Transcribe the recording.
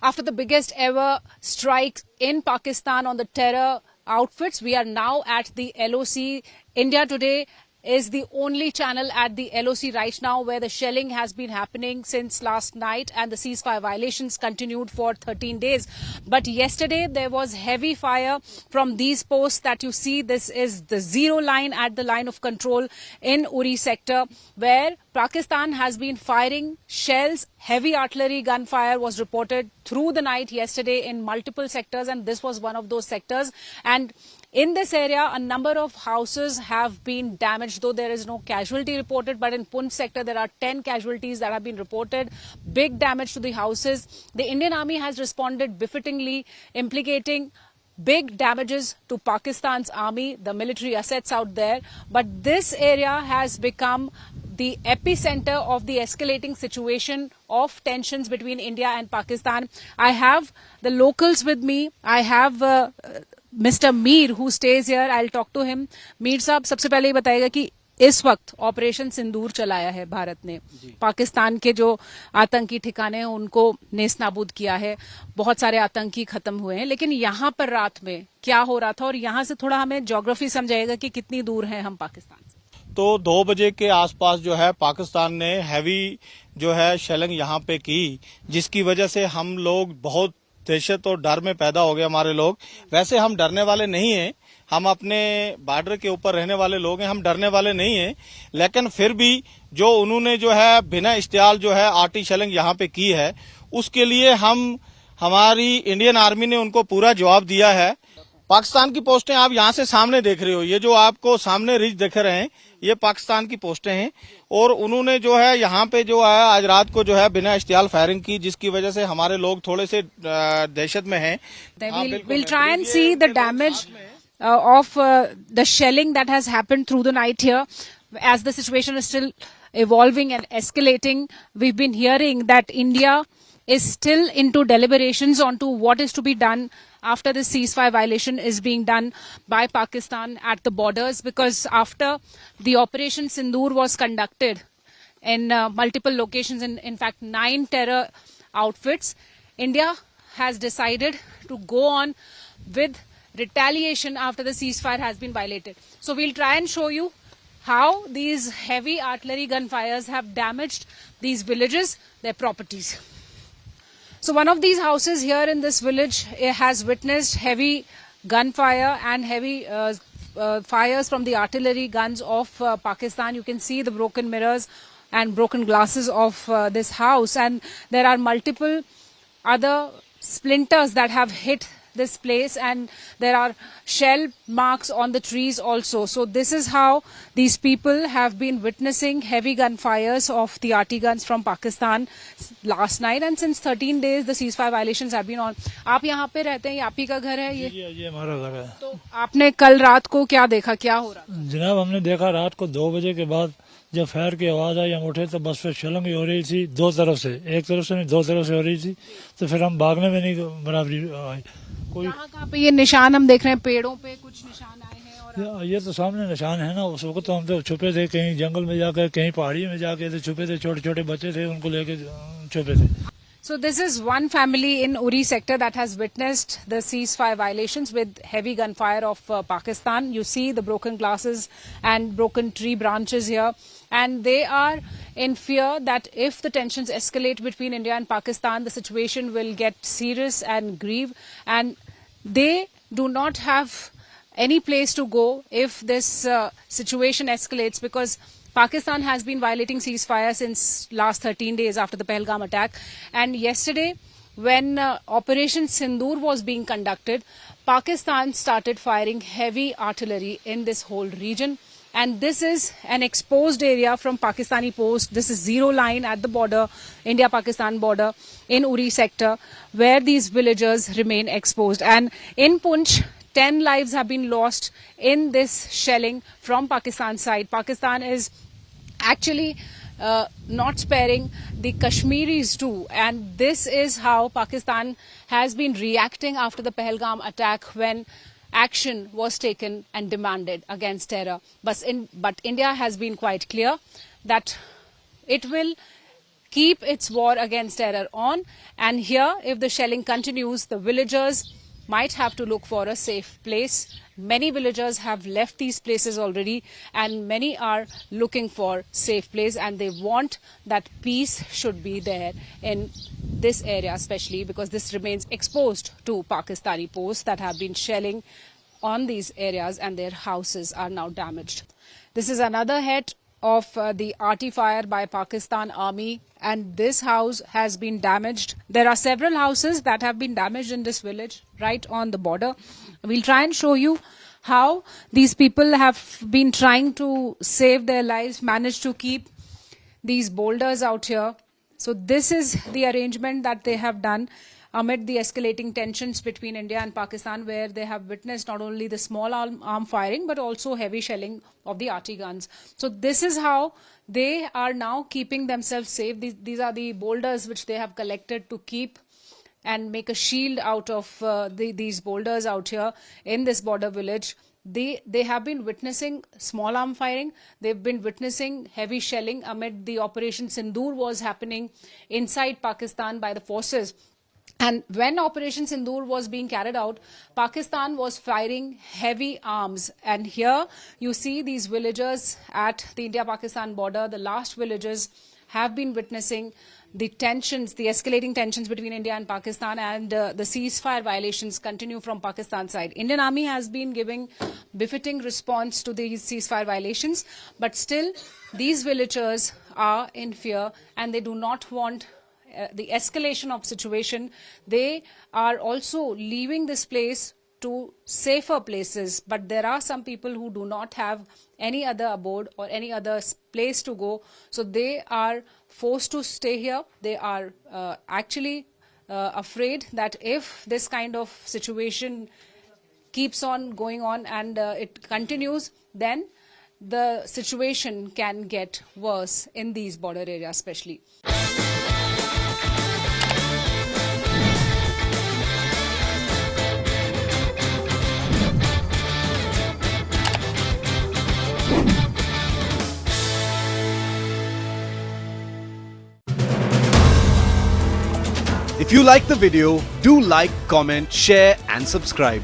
after the biggest ever strike in Pakistan on the terror outfits, we are now at the LOC. India Today is the only channel at the LOC right now where the shelling has been happening since last night and the ceasefire violations continued for 13 days. But yesterday there was heavy fire from these posts that you see. This is the zero line at the line of control in Uri sector where Pakistan has been firing shells. Heavy artillery gunfire was reported through the night yesterday in multiple sectors, and this was one of those sectors. And in this area, a number of houses have been damaged, though there is no casualty reported. But in Poonch sector, there are 10 casualties that have been reported. Big damage to the houses. The Indian Army has responded befittingly, implicating big damages to Pakistan's army, the military assets out there. But this area has become the epicenter of the escalating situation of tensions between India and Pakistan. I have the locals with me. I have Mr. Mir who stays here. I'll talk to him. Mir साहब सबसे पहले ये बताएगा कि इस वक्त operation सिंदूर चलाया है भारत ने, पाकिस्तान के जो आतंकी ठिकाने हैं उनको नेस्तनाबूद किया है, बहुत सारे आतंकी खत्म हुए हैं, लेकिन यहाँ पर रात में क्या हो रहा था और यहाँ से थोड़ा हमें ज्योग्राफी समझाएगा कि कितनी दूर हैं हम पाकिस्तान से। तो 2 बजे के आसपास जो है पाकिस्तान ने हैवी जो है शेलिंग यहाँ पे की, जिसकी वजह से हम लोग बहुत दहशत और डर में पैदा हो गए हमारे लोग। वैसे हम डरने वाले नहीं हैं, हम अपने बॉर्डर के ऊपर रहने वाले लोग हैं, हम डरने वाले नहीं हैं, लेकिन फिर भी जो उन्होंने जो है बिना इश्तियाल जो है आर्टी शेलिंग यहाँ पे की है, उसके लिए हमारी इंडियन आर्मी ने उनको पूरा जवाब दिया है। पाकिस्तान की पोस्टें आप यहाँ से सामने देख रहे हो, ये जो आपको सामने रिज दिख रहे हैं ये पाकिस्तान की पोस्टें हैं, और उन्होंने जो है यहाँ पे जो है आज रात को जो है बिना इश्तियाल फायरिंग की, जिसकी वजह से हमारे लोग थोड़े से दहशत में हैं। We'll try and see the damage of the shelling that has happened through the night here, as the situation is still evolving and escalating. We've been hearing that India is still into deliberations onto what is to be done after the ceasefire violation is being done by Pakistan at the borders, because after the Operation Sindoor was conducted in multiple locations, in fact 9 terror outfits, India has decided to go on with retaliation after the ceasefire has been violated. So we'll try and show you how these heavy artillery gunfires have damaged these villages, their properties. So one of these houses here in this village has witnessed heavy gunfire and heavy fires from the artillery guns of Pakistan. You can see the broken mirrors and broken glasses of this house, and there are multiple other splinters that have hit this place, and there are shell marks on the trees also. So this is how these people have been witnessing heavy gunfires of the RT guns from Pakistan last night, and since 13 days the ceasefire violations have been on. आप यहाँ पे रहते हैं, ये आप ही का घर है? ये हमारा घर है। तो आपने कल रात को क्या देखा, क्या हो रहा? जनाब हमने देखा रात को 2 बजे के बाद जब फायर की आवाज आई, हम उठे तो बस फिर शेलिंग हो रही थी 2 तरफ से, एक तरफ से नहीं 2 तरफ से हो रही थी, तो फिर हम भागने में नहीं बराबरी आई। कहाँ पे ये निशान हम देख रहे हैं? पेड़ों पे कुछ निशान आए हैं और ये तो सामने निशान है ना। उस वक्त तो हम तो छुपे थे, कहीं जंगल में जाकर, कहीं पहाड़ी में जाके छुपे थे, छोटे छोटे बच्चे थे उनको लेके छुपे थे। So this is one family in Uri sector that has witnessed the ceasefire violations with heavy gunfire of Pakistan. You see the broken glasses and broken tree branches here, and they are in fear that if the tensions escalate between India and Pakistan, the situation will get serious and grave, and they do not have any place to go if this situation escalates, because Pakistan has been violating ceasefire since last 13 days after the Pahalgam attack. And yesterday, when Operation Sindoor was being conducted, Pakistan started firing heavy artillery in this whole region. And this is an exposed area from Pakistani post. This is zero line at the border, India-Pakistan border in Uri sector, where these villagers remain exposed. And in Poonch, 10 lives have been lost in this shelling from Pakistan side. Pakistan is actually not sparing the Kashmiris too, and this is how Pakistan has been reacting after the Pahalgam attack, when action was taken and demanded against terror. But India has been quite clear that it will keep its war against terror on. And here, if the shelling continues, the villagers might have to look for a safe place. Many villagers have left these places already, and many are looking for safe place, and they want that peace should be there in this area, especially because this remains exposed to Pakistani posts that have been shelling on these areas, and their houses are now damaged. This is another hit of the arty fire by Pakistan Army, and this house has been damaged. There are several houses that have been damaged in this village right on the border. We'll try and show you how these people have been trying to save their lives, managed to keep these boulders out here. So this is the arrangement that they have done amid the escalating tensions between India and Pakistan, where they have witnessed not only the small arm firing but also heavy shelling of the arty guns. So this is how they are now keeping themselves safe. These are the boulders which they have collected to keep and make a shield out of these boulders out here in this border village. They have been witnessing small arm firing. They've been witnessing heavy shelling amid the Operation Sindoor was happening inside Pakistan by the forces. And when Operation Sindoor was being carried out, Pakistan was firing heavy arms. And here you see these villagers at the India-Pakistan border. The last villagers have been witnessing the tensions, the escalating tensions between India and Pakistan, and the ceasefire violations continue from Pakistan side. Indian Army has been giving befitting response to these ceasefire violations, but still these villagers are in fear and they do not want the escalation of situation. They are also leaving this place to safer places, but there are some people who do not have any other abode or any other place to go, so they are forced to stay here. They are actually afraid that if this kind of situation keeps on going on and it continues, then the situation can get worse in these border areas especially. If you like the video, do like, comment, share and subscribe.